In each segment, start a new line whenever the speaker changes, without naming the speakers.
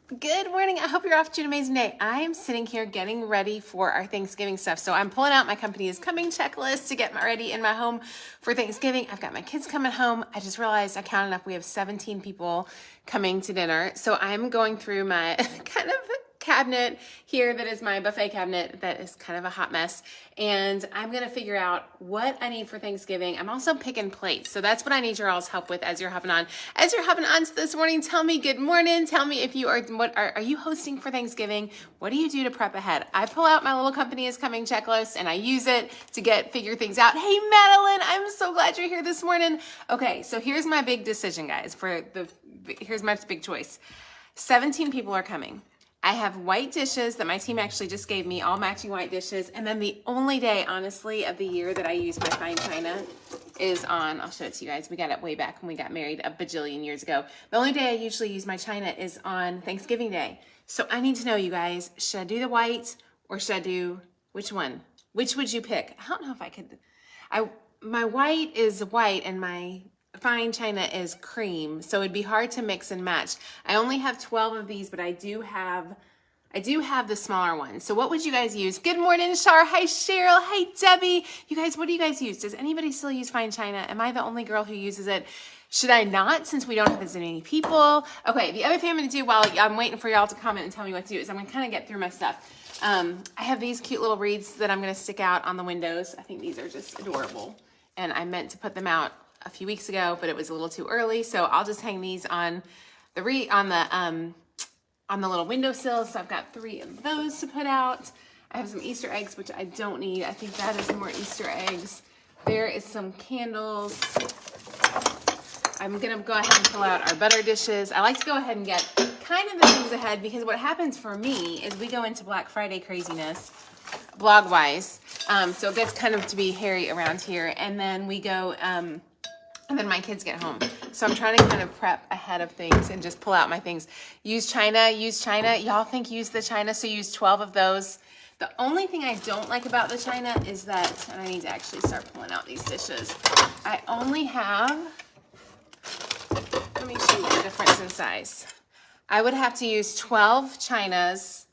Good morning. I hope you're off to an amazing day. I am sitting here getting ready for our Thanksgiving stuff. So I'm pulling out my company is coming checklist to get ready in my home for Thanksgiving. I've got my kids coming home. I just realized I counted up. We have 17 people coming to dinner. So I'm going through my kind of cabinet here that is my buffet cabinet that is kind of a hot mess, and I'm gonna figure out what I need for Thanksgiving. I'm also picking plates, so that's what I need your all's help with as you're hopping on. As you're hopping on to this morning, tell me good morning. Tell me if you are, what are you hosting for Thanksgiving? What do you do to prep ahead? I pull out my little company is coming checklist and I use it to figure things out. Hey Madeline, I'm so glad you're here this morning. Okay, so here's my big decision, guys. Here's my big choice. 17 people are coming. I have white dishes that my team actually just gave me, all matching white dishes. And then the only day, honestly, of the year that I use my fine china is on, I'll show it to you guys. We got it way back when we got married a bajillion years ago. The only day I usually use my china is on Thanksgiving Day. So I need to know, you guys, should I do the white or should I do, which one? Which would you pick? I don't know if I could, my white is white and my fine china is cream, so it'd be hard to mix and match. I only have 12 of these, but I do have the smaller ones. So what would you guys use? Good morning, Shar. Hi, Cheryl. Hi, Debbie. You guys, what do you guys use? Does anybody still use fine china? Am I the only girl who uses it? Should I not, since we don't have as many people? Okay, the other thing I'm gonna do while I'm waiting for y'all to comment and tell me what to do is I'm gonna kind of get through my stuff. I have these cute little wreaths that I'm gonna stick out on the windows. I think these are just adorable. And I meant to put them out a few weeks ago, but it was a little too early. So I'll just hang these on the little windowsill. So I've got 3 of those to put out. I have some Easter eggs, which I don't need. I think that is more Easter eggs. There is some candles. I'm gonna go ahead and pull out our butter dishes. I like to go ahead and get kind of the things ahead because what happens for me is we go into Black Friday craziness, blog wise. So it gets kind of to be hairy around here. And then we go, and then my kids get home. So I'm trying to kind of prep ahead of things and just pull out my things. Use china. Y'all think use the china, so use 12 of those. The only thing I don't like about the china is that, and I need to actually start pulling out these dishes. I only have, let me show you the difference in size. I would have to use 12 chinas.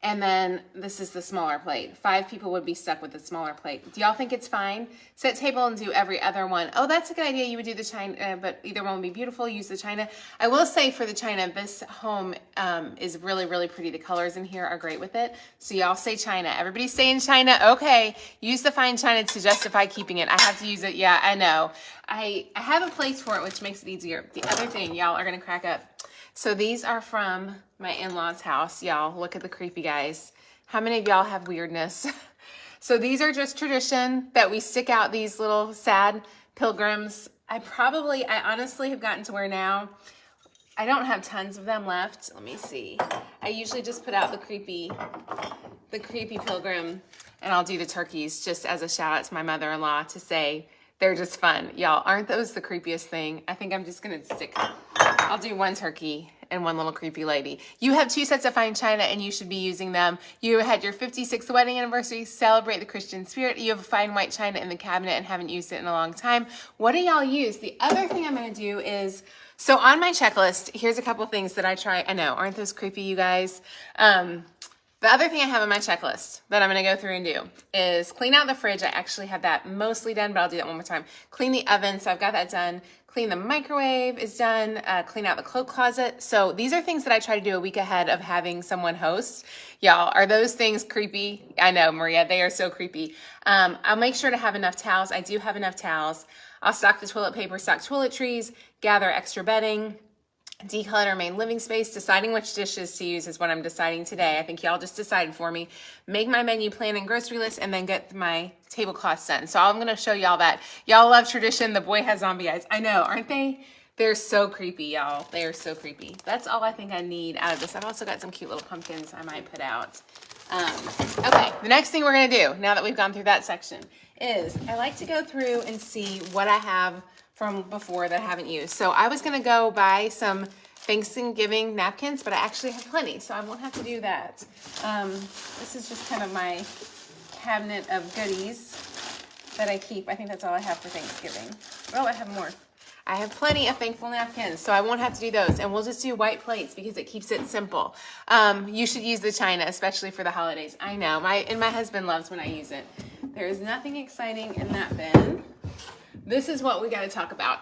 And then this is the smaller plate. 5 people would be stuck with the smaller plate. Do y'all think it's fine? Set table and do every other one. Oh, that's a good idea. You would do the china, but either one would be beautiful. Use the china. I will say for the china, this home is really, really pretty. The colors in here are great with it. So y'all say china. Everybody's saying china. Okay. Use the fine china to justify keeping it. I have to use it. Yeah, I know. I have a place for it, which makes it easier. The other thing, y'all are going to crack up. So these are from my in-laws' house. Y'all, look at the creepy guys. How many of y'all have weirdness? So these are just tradition that we stick out these little sad pilgrims. I honestly have gotten to where now I don't have tons of them left. Let me see. I usually just put out the creepy pilgrim, and I'll do the turkeys just as a shout out to my mother-in-law to say they're just fun. Y'all, aren't those the creepiest thing? I think I'm just gonna I'll do 1 turkey and 1 little creepy lady. You have 2 sets of fine china and you should be using them. You had your 56th wedding anniversary, celebrate the Christian spirit. You have a fine white china in the cabinet and haven't used it in a long time. What do y'all use? The other thing I'm gonna do is, so on my checklist, here's a couple things that I try. I know, aren't those creepy, you guys? The other thing I have on my checklist that I'm going to go through and do is clean out the fridge. I actually have that mostly done, but I'll do that one more time. Clean the oven, so I've got that done. Clean the microwave is done. Clean out the cloak closet. So these are things that I try to do a week ahead of having someone host. Y'all, are those things creepy? I know, Maria, they are so creepy. I'll make sure to have enough towels. I do have enough towels. I'll stock the toilet paper, stock toiletries, gather extra bedding. Declutter main living space. Deciding which dishes to use is what I'm deciding today. I think y'all just decided for me. Make my menu plan and grocery list, and then get my tablecloths done. So I'm going to show y'all that. Y'all love tradition. The boy has zombie eyes. I know, aren't they? They're so creepy, y'all. They are so creepy. That's all I think I need out of this. I've also got some cute little pumpkins I might put out. Okay, the next thing we're going to do, now that we've gone through that section, is I like to go through and see what I have from before that I haven't used. So I was gonna go buy some Thanksgiving napkins, but I actually have plenty, so I won't have to do that. This is just kind of my cabinet of goodies that I keep. I think that's all I have for Thanksgiving. Oh, I have more. I have plenty of thankful napkins, so I won't have to do those. And we'll just do white plates because it keeps it simple. You should use the china, especially for the holidays. I know, my husband loves when I use it. There is nothing exciting in that bin. This is what we got to talk about.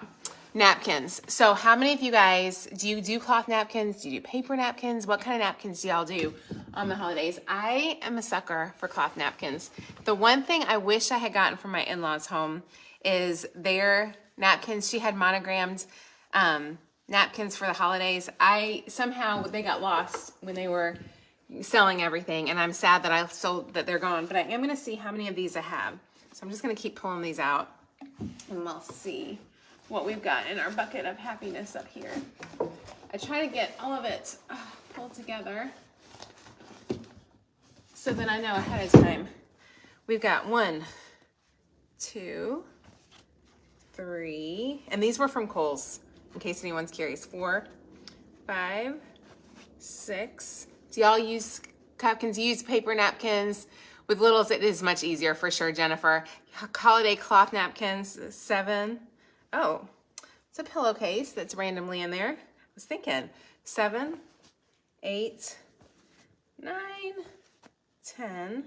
Napkins. So how many of you guys, do you do cloth napkins? Do you do paper napkins? What kind of napkins do y'all do on the holidays? I am a sucker for cloth napkins. The one thing I wish I had gotten from my in-laws' home is their napkins. She had monogrammed napkins for the holidays. Somehow they got lost when they were selling everything, and I'm sad that they're gone, but I am going to see how many of these I have. So I'm just going to keep pulling these out, and we'll see what we've got in our bucket of happiness up here. I try to get all of it pulled together so that I know ahead of time. We've got 1, 2, 3, and these were from Kohl's, in case anyone's curious. 4, 5, 6. Do y'all use napkins? You use paper napkins? With littles, it is much easier for sure, Jennifer. Holiday cloth napkins, 7. Oh, it's a pillowcase that's randomly in there. I was thinking 7, 8, 9, 10,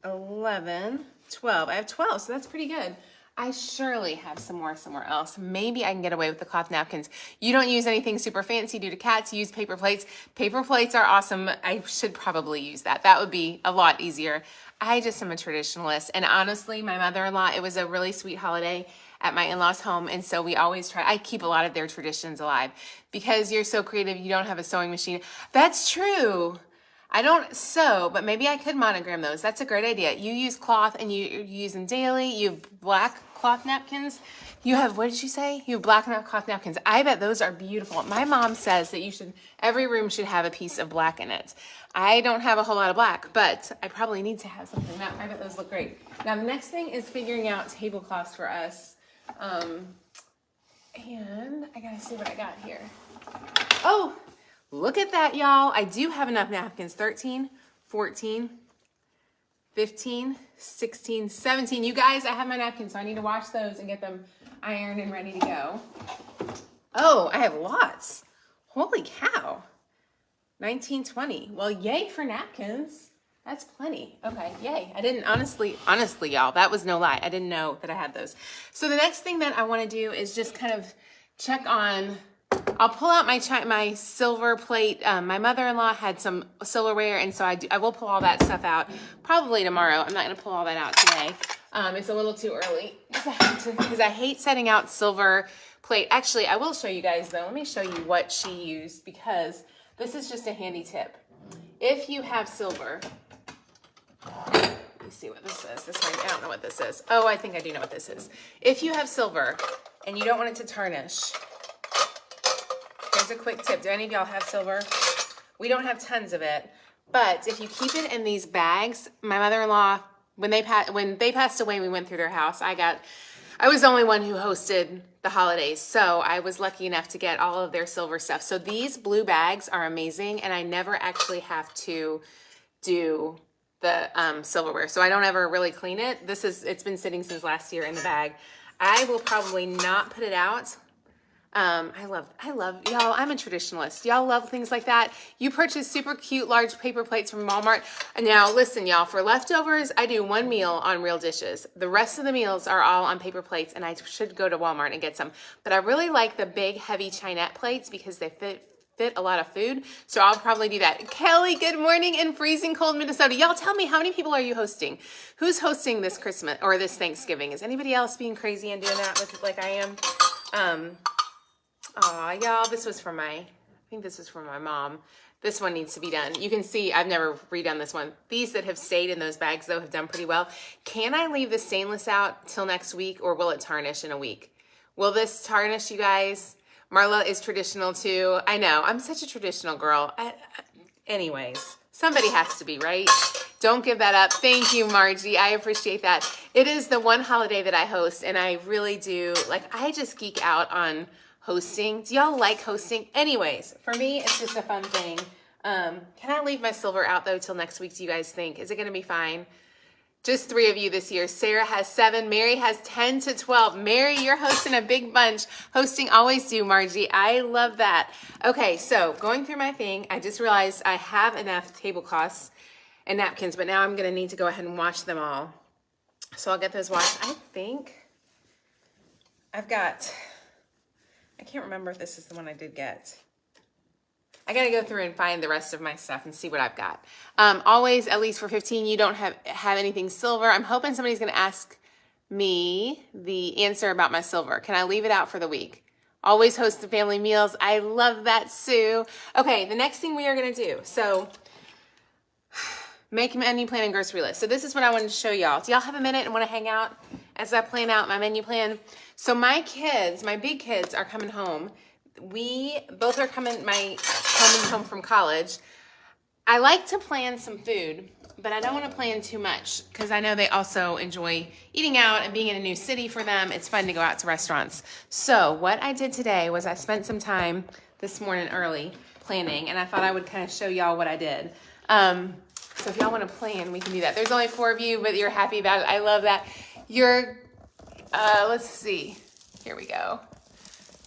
11, 12. I have 12, so that's pretty good. I surely have some more somewhere else. Maybe I can get away with the cloth napkins. You don't use anything super fancy due to cats. You use paper plates. Paper plates are awesome. I should probably use that. That would be a lot easier. I just am a traditionalist. And honestly, my mother-in-law, it was a really sweet holiday at my in-laws' home. And so we always try, I keep a lot of their traditions alive. Because you're so creative, you don't have a sewing machine. That's true. I don't sew, but maybe I could monogram those. That's a great idea. You use cloth and you use them daily. You have black cloth napkins. You have, what did you say? You have black cloth napkins. I bet those are beautiful. My mom says that every room should have a piece of black in it. I don't have a whole lot of black, but I probably need to have something. I bet those look great. Now, the next thing is figuring out tablecloths for us. And I gotta see what I got here. Oh, look at that, y'all. I do have enough napkins. 13, 14, 15, 16, 17. You guys, I have my napkins, so I need to wash those and get them ironed and ready to go. Oh, I have lots. Holy cow. 19, 20. Well, yay for napkins. That's plenty. Okay, yay. I didn't, honestly, y'all, that was no lie. I didn't know that I had those. So the next thing that I want to do is just kind of check on, I'll pull out my silver plate. My mother-in-law had some silverware, and so I will pull all that stuff out probably tomorrow. I'm not going to pull all that out today. It's a little too early because I hate setting out silver plate. Actually, I will show you guys, though. Let me show you what she used, because this is just a handy tip. If you have silver, let me see what this is. I don't know what this is. Oh, I think I do know what this is. If you have silver and you don't want it to tarnish, here's a quick tip. Do any of y'all have silver? We don't have tons of it, but if you keep it in these bags, my mother-in-law, when they passed away, we went through their house. I was the only one who hosted the holidays, so I was lucky enough to get all of their silver stuff. So these blue bags are amazing, and I never actually have to do the silverware, so I don't ever really clean it. It's been sitting since last year in the bag. I will probably not put it out. I love, y'all, I'm a traditionalist. Y'all love things like that. You purchase super cute, large paper plates from Walmart. And now listen, y'all, for leftovers, I do one meal on Real Dishes. The rest of the meals are all on paper plates, and I should go to Walmart and get some. But I really like the big, heavy Chinette plates because they fit a lot of food. So I'll probably do that. Kelly, good morning in freezing cold Minnesota. Y'all tell me, how many people are you hosting? Who's hosting this Christmas or this Thanksgiving? Is anybody else being crazy and doing that like I am? Aw, y'all, this was for I think this was for my mom. This one needs to be done. You can see I've never redone this one. These that have stayed in those bags, though, have done pretty well. Can I leave the stainless out till next week, or will it tarnish in a week? Will this tarnish, you guys? Marla is traditional, too. I know. I'm such a traditional girl. Anyways, somebody has to be, right? Don't give that up. Thank you, Margie. I appreciate that. It is the one holiday that I host, and I really do. I just geek out on hosting. Do y'all like hosting? Anyways, for me, it's just a fun thing. Can I leave my silver out, though, till next week, do you guys think? Is it going to be fine? Just 3 of you this year. Sarah has 7. Mary has 10 to 12. Mary, you're hosting a big bunch. Hosting always do, Margie. I love that. Okay, so going through my thing, I just realized I have enough tablecloths and napkins, but now I'm going to need to go ahead and wash them all. So I'll get those washed. I think I've got, I can't remember if this is the one I did get. I got to go through and find the rest of my stuff and see what I've got. Always, at least for 15, you don't have anything silver. I'm hoping somebody's going to ask me the answer about my silver. Can I leave it out for the week? Always host the family meals. I love that, Sue. Okay, the next thing we are going to do. So make menu plan and grocery list. So this is what I wanted to show y'all. Do y'all have a minute and want to hang out as I plan out my menu plan? So my kids, my big kids are coming home. We both are coming home from college. I like to plan some food, but I don't want to plan too much because I know they also enjoy eating out and being in a new city for them. It's fun to go out to restaurants. So what I did today was I spent some time this morning early planning, and I thought I would kind of show y'all what I did. So if y'all want to plan, we can do that. There's only 4 of you, but you're happy about it. I love that. Let's see. Here we go.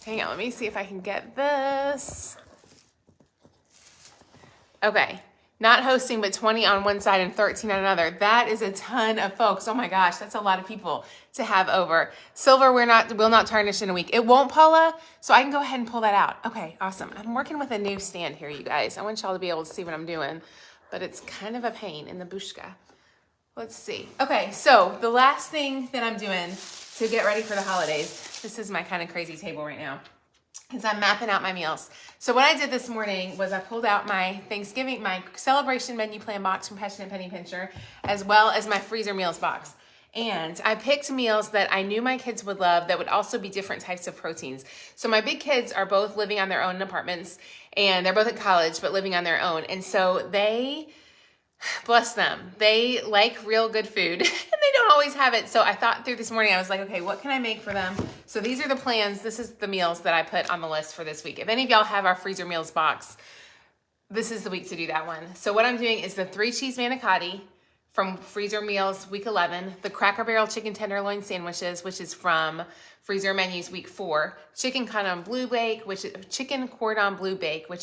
Hang on, let me see if I can get this. Okay, not hosting, but 20 on one side and 13 on another. That is a ton of folks. Oh my gosh, that's a lot of people to have over. Silver will not tarnish in a week. It won't, Paula, so I can go ahead and pull that out. Okay, awesome. I'm working with a new stand here, you guys. I want y'all to be able to see what I'm doing, but it's kind of a pain in the bushka. Let's see. Okay, so the last thing that I'm doing to get ready for the holidays, this is my kind of crazy table right now, is I'm mapping out my meals. So what I did this morning was I pulled out my celebration menu plan box from Passionate Penny Pincher, as well as my freezer meals box. And I picked meals that I knew my kids would love that would also be different types of proteins. So my big kids are both living on their own in apartments, and they're both at college, but living on their own. And so they, bless them, they like real good food and they don't always have it. So I thought through this morning, I was like, okay, what can I make for them? So these are the plans. This is the meals that I put on the list for this week. If any of y'all have our freezer meals box, this is the week to do that one. So what I'm doing is the 3 cheese manicotti from Freezer Meals week 11, the Cracker Barrel chicken tenderloin sandwiches, which is from Freezer Menus week 4, chicken cordon bleu bake, which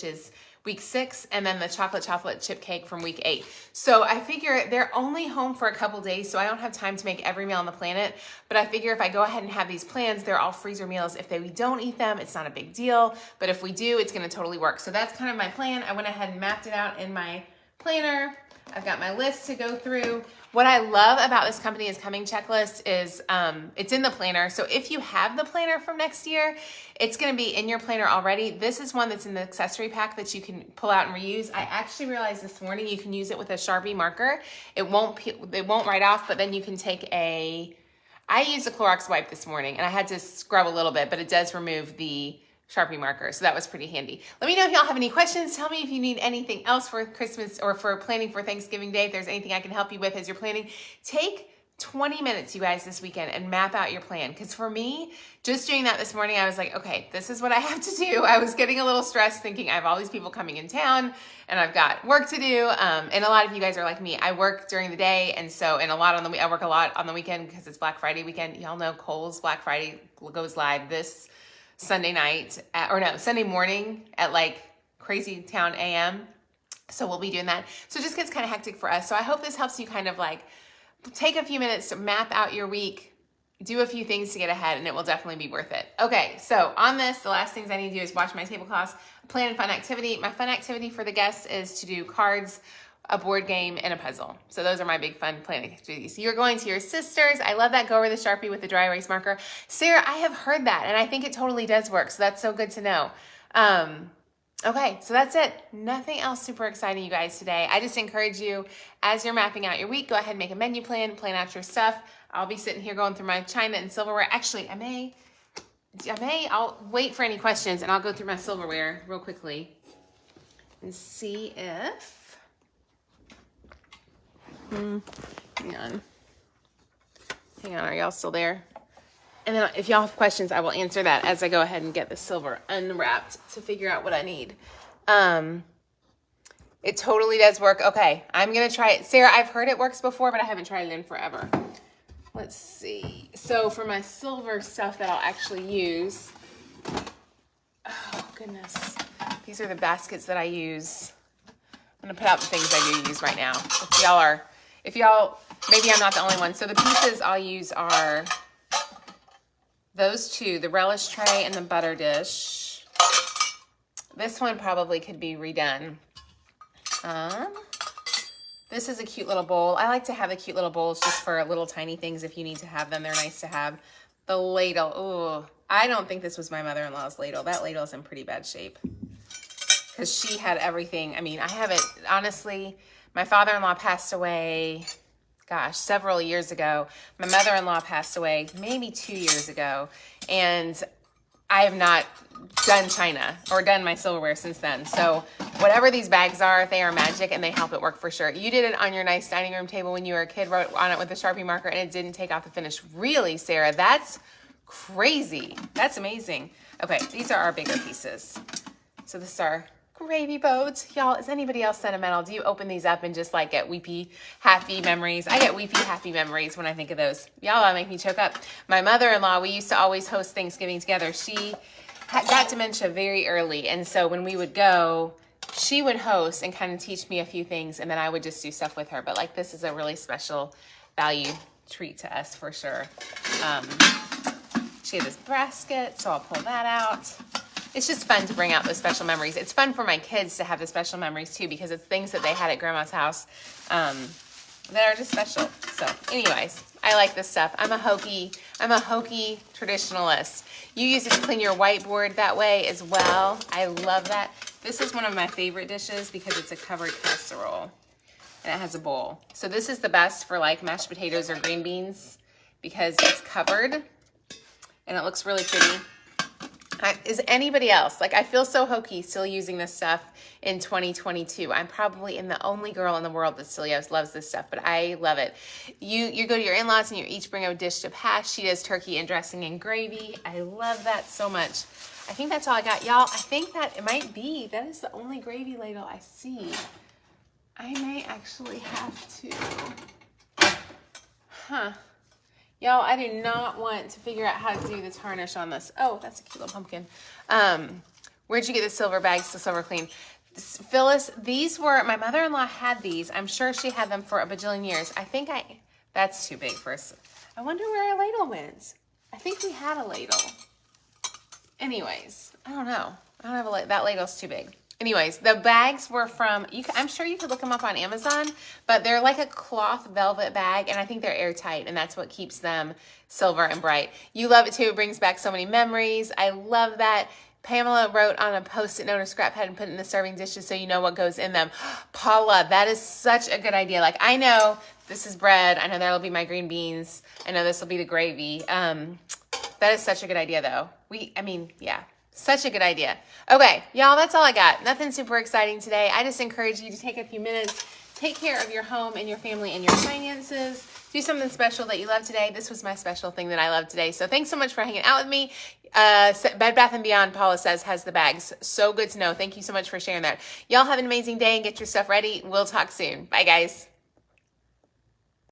is week 6, and then the chocolate chip cake from week 8. So I figure they're only home for a couple days, so I don't have time to make every meal on the planet, but I figure if I go ahead and have these plans, they're all freezer meals. If we don't eat them, it's not a big deal, but if we do, it's gonna totally work. So that's kind of my plan. I went ahead and mapped it out in my planner. I've got my list to go through. What I love about this Company is Coming checklist is it's in the planner. So if you have the planner from next year, it's going to be in your planner already. This is one that's in the accessory pack that you can pull out and reuse. I actually realized this morning you can use it with a Sharpie marker. It won't write off, but then you can take I used a Clorox wipe this morning and I had to scrub a little bit, but it does remove the Sharpie marker. So that was pretty handy. Let me know if y'all have any questions. Tell me if you need anything else for Christmas or for planning for Thanksgiving Day. If there's anything I can help you with as you're planning, take 20 minutes, you guys, this weekend and map out your plan. Because for me, just doing that this morning, I was like, okay, this is what I have to do. I was getting a little stressed thinking I have all these people coming in town and I've got work to do. And a lot of you guys are like me. I work during the day. And so, I work a lot on the weekend because it's Black Friday weekend. Y'all know Kohl's Black Friday goes live this Sunday morning at like Crazy Town AM. So we'll be doing that. So it just gets kind of hectic for us. So I hope this helps you kind of like take a few minutes to map out your week, do a few things to get ahead, and it will definitely be worth it. Okay, so on this, the last things I need to do is wash my tablecloths, plan a fun activity. My fun activity for the guests is to do cards, a board game, and a puzzle. So those are my big fun planning activities. You're going to your sister's. I love that. Go over the Sharpie with the dry erase marker. Sarah, I have heard that, and I think it totally does work. So that's so good to know. Okay, so that's it. Nothing else super exciting, you guys, today. I just encourage you, as you're mapping out your week, go ahead and make a menu plan out your stuff. I'll be sitting here going through my china and silverware. Actually, I'll wait for any questions, and I'll go through my silverware real quickly and see if... Hang on, are y'all still there? And then if y'all have questions, I will answer that as I go ahead and get the silver unwrapped to figure out what I need. It totally does work. Okay, I'm going to try it. Sarah, I've heard it works before, but I haven't tried it in forever. Let's see. So for my silver stuff that I'll actually use, oh goodness, these are the baskets that I use. I'm going to put out the things I do use right now. If y'all, maybe I'm not the only one. So the pieces I'll use are those two, the relish tray and the butter dish. This one probably could be redone. This is a cute little bowl. I like to have the cute little bowls just for little tiny things if you need to have them. They're nice to have. The ladle. Ooh, I don't think this was my mother-in-law's ladle. That ladle is in pretty bad shape because she had everything. I mean, I have it, honestly, my father-in-law passed away, gosh, several years ago. My mother-in-law passed away maybe 2 years ago. And I have not done china or done my silverware since then. So whatever these bags are, they are magic and they help it work for sure. You did it on your nice dining room table when you were a kid, wrote on it with a Sharpie marker, and it didn't take off the finish. Really, Sarah? That's crazy. That's amazing. Okay, these are our bigger pieces. So this is our gravy boats. Y'all, is anybody else sentimental? Do you open these up and just like get weepy, happy memories? I get weepy, happy memories when I think of those. Y'all make me choke up. My mother-in-law, we used to always host Thanksgiving together. She got dementia very early. And so when we would go, she would host and kind of teach me a few things. And then I would just do stuff with her. But like, this is a really special value treat to us for sure. She had this basket, so I'll pull that out. It's just fun to bring out those special memories. It's fun for my kids to have the special memories too, because it's things that they had at grandma's house that are just special. So anyways, I like this stuff. I'm a hokey traditionalist. You use it to clean your whiteboard that way as well. I love that. This is one of my favorite dishes because it's a covered casserole and it has a bowl. So this is the best for like mashed potatoes or green beans because it's covered and it looks really pretty. Is anybody else, like I feel so hokey still using this stuff in 2022. I'm probably the only girl in the world that still loves this stuff, but I love it. You go to your in-laws and you each bring a dish to pass. She does turkey and dressing and gravy. I love that so much. I think that's all I got. Y'all, I think that it might be, that is the only gravy ladle I see. I may actually have to, Y'all, I do not want to figure out how to do the tarnish on this. Oh, that's a cute little pumpkin. Where'd you get the silver bags to Silver Clean? Phyllis, these were, my mother-in-law had these. I'm sure she had them for a bajillion years. That's too big for us. I wonder where our ladle went. I think we had a ladle. Anyways, I don't know. I don't have a, that ladle's too big. Anyways, the bags were from, I'm sure you could look them up on Amazon, but they're like a cloth velvet bag, and I think they're airtight, and that's what keeps them silver and bright. You love it too. It brings back so many memories. I love that. Pamela wrote on a Post-it note or scrap pad and put it in the serving dishes so you know what goes in them. Paula, that is such a good idea. Like, I know this is bread. I know that'll be my green beans. I know this will be the gravy. That is such a good idea, though. Yeah. Such a good idea. Okay, y'all, that's all I got. Nothing super exciting today. I just encourage you to take a few minutes, take care of your home and your family and your finances. Do something special that you love today. This was my special thing that I love today. So thanks so much for hanging out with me. Bed Bath & Beyond, Paula says, has the bags. So good to know. Thank you so much for sharing that. Y'all have an amazing day and get your stuff ready. We'll talk soon. Bye, guys.